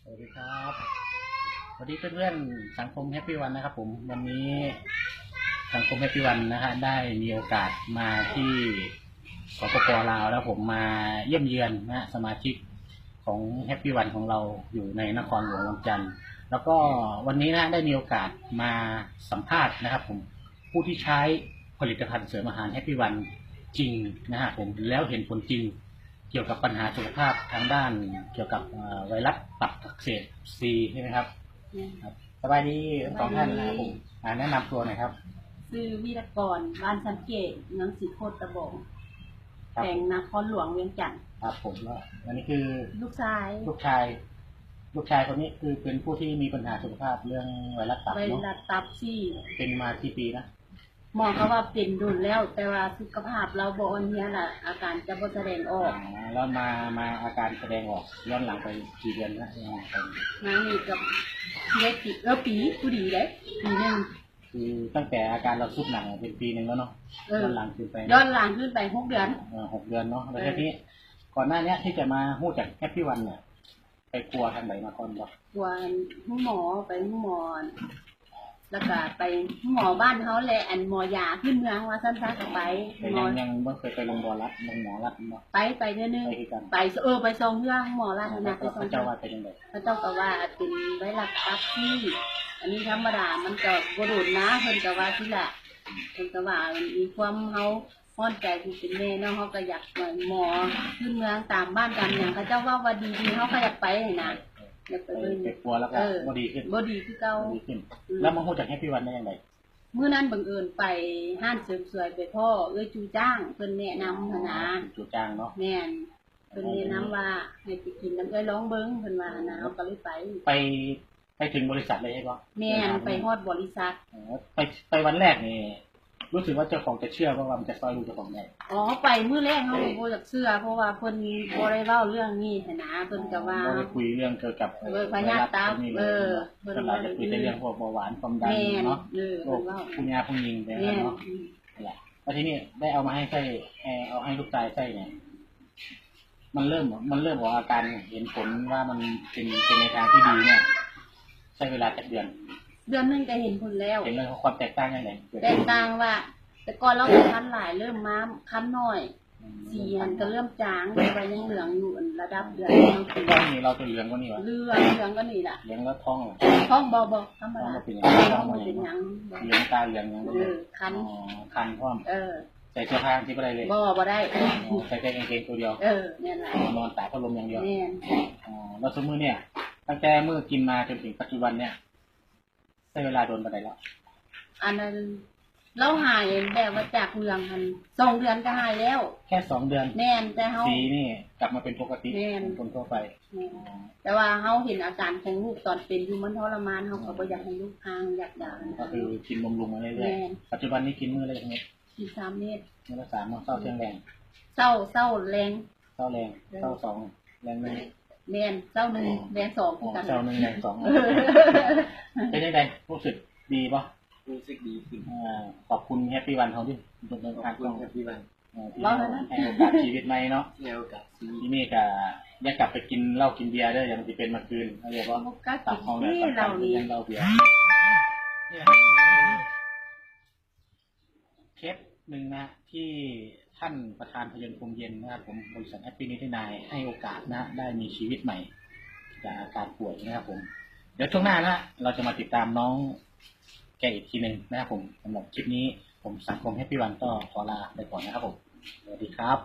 สวัสดีครับสวัสดีเพื่อนๆสังคมแฮปปี้วันนะครับผมวันนี้สังคมแฮปปี้วันนะฮะได้มีโอกาสมาที่สปป.ลาวแล้วผมมาเยี่ยมเยือนนะสมาชิกของแฮปปี้วันของเราอยู่ในนครหลวงวังจันทร์แล้วก็วันนี้นะได้มีโอกาสมาสัมภาษณ์นะครับผมผู้ที่ใช้ผลิตภัณฑ์เสริมอาหารแฮปปี้วันจริงนะฮะผมแล้วเห็นผลจริงเกี่ยวกับปัญหาสุขภาพทางด้านเกี่ยวกับไวรัสตับอักเสบซีใช่ไหมครับครับสบายดีทั้งสองท่านนะครับผมแนะนำตัวหน่อยครับชื่อวีรกรบ้านสังเกตเมืองสีโคตรตะบองแข่งนครหลวงเวียงจันทร์ครับผมแล้วอันนี้คือลูกชายคนนี้คือเป็นผู้ที่มีปัญหาสุขภาพเรื่องไวรัสตับไวเนาะรัสตับซี่เป็นมากี่ปีนะหมอก็ว่าเป็นดุลแล้ว แต่ว่าสุขภาพเราบ่อ่อนเพลียน่ะอาการจะบ่แสดงออกแล้วมาอาการแสดงออกย้อนหลังไปกี่เดือนนะมานี่กับปีผู้ดีเลยปีนึงคือตั้งแต่อาการเราสุดหนักเป็นปีหนึ่งแล้วเนาะย้อนหลังขึ้นไป6 เดือน6 เดือนเนาะแล้วทีนี้ก่อนหน้านี้ที่จะมาพูดจากแฮปปี้วันเนี่ยไปกลัวทางไหนมาก่อนบ่กลัวหมอไปหมอแล้วก็ไปหมอบ้านเขาแหละอันหมอยาขึ้นเมืองว่าสั้นๆก็ไปยังไม่เคยไปโรงพยาบาลรัฐหมอรัฐไปเรื่อยๆไปไปส่งเรื่องหมอรัฐนะไปส่งเจ้าว่าเป็นยังไงพระเจ้าก็ว่าเป็นไวรัสตับซี่อันนี้ธรรมดามันก็บ่โดนนะเพิ่นก็ว่าที่ละเพิ่นก็ว่ามีความเฮาฮ้อนใจที่เป็นแม่เนาะเฮาก็อยากหมอขึ้นเมืองตามบ้านตามหยังเขาเจ้าว่าดีเฮาก็อยากไปนะอยากไปเบิ่งกลัวแล้วก็บ่ดีขึ้นคือเก่าแล้วมาฮู้จักแฮปปี้วันได้ยังไงมื้อนั้นบังเอิญไปห้านเสริมสวยไปพ่อจูจ้างเพิ่นแนะนำหั่นนะจูจ้างเนาะแม่นเพิ่นแนะนำว่าให้ไปกินน้ำลองเบิ่งเพิ่นว่านะเฮาก็เลยไปถึงบริษัทเลยใช่ป่ะแม่นไปฮอดบริษัทไปวันแรกนี่รู้สึกว่าเจ้าของจะเชื่อว่ามันจะซอยลูกเจ้าของได้ไปมื้อแรกเฮาบ่อยากเชื่อเพราะว่าเพิ่นบ่ได้เว้าเรื่องนี้หั่นนะเพิ่นก็ว่าบ่ได้คุยเรื่องเกี่ยวกับพยาธิตับเพิ่นจะคุยแต่เรื่องพวกเบาหวานความดันเนาะโรคผู้ยาผู้ยิงแต่เนาะนั่นแหละแล้วทีนี้ได้เอามาให้ใส่เอาให้ลูกชายใส่เนี่ยมันเริ่มออกอาการเห็นผลว่ามันเป็นในทางที่ดีเนี่ยใช้เวลาจากเดือนนึงก็เห็นผลแล้วเห็นเลยความแตกต่างยังไงแตกต่างว่าแต่ก่อนเราคันหลายเริ่มมาคันน้อยสีมันก็เริ่มจางไปยังเหลืองอยู่ระดับเดือนก็นี่เราจะเหลืองกว่านี้วะเหลืองก็นี่แหละเหลืองแล้วท้องบ่ธรรมดาท้องเป็นยังเหลืองตาเหลืองยังคันพร้อมใส่เสื้อผ้าที่อะไรเลยบ่ได้ใส่แค่กางเกงตัวเดียวเนี่ยแหละนอนตากพัดลมอย่างเดียวแล้วสมมือเนี่ยตั้งแต่เมื่อกินมาจนถึงปัจจุบันเนี่ยใช้เวลาโดนไปไหนแล้วอันนั้นเราหายแบบว่าจากเหลืองมัน2 เดือนก็หายแล้วแค่2 เดือนแม่นแต่เฮาสีนี่กลับมาเป็นปกติคนทั่วไปแต่ว่าเฮาเห็นอาการของลูกตอนเป็นอยู่มันทรมานเฮาก็บ่อยากให้ลูกห่างอยากด่าก็คือกินบำรุงมาเรื่อยๆปัจจุบันนี้กินมื้อละเม็ดกิน3 เม็ดมื้อละ3มื้อเช้าเที่ยงแรงเช้าแรงเช้า2แรง1แม่นเช้า1แรง2คือกันเช้า1แรง2เป็นยังไงรู้สึกดีป่ะรู้สึกดีขึ้นขอบคุณแฮปปี้วันเขาที่ขอบคุณแฮปปี้วันให้โอกาสชีวิตใหม่เนาะให้โอกาสที่นี่ก็อยากกลับไปกินเหล้ากินเบียร์ได้อย่างที่เป็นเมื่อคืนเขาเรียกว่าตับของเนี่ยเรานี่เหล้าเบียร์เคสหนึ่งนะที่ท่านประธานพยัญชนะเย็นนะครับผมบริษัทแฮปปี้นิตินายให้โอกาสนะได้มีชีวิตใหม่จากอาการป่วยนะครับผมเดี๋ยวช่วงหน้านะเราจะมาติดตามน้องแกอีกทีหนึ่งนะครับผมสำหรับคลิปนี้ผมสังคมแฮปปี้วันก็ขอลาไปก่อนนะครับผมสวัสดีครับ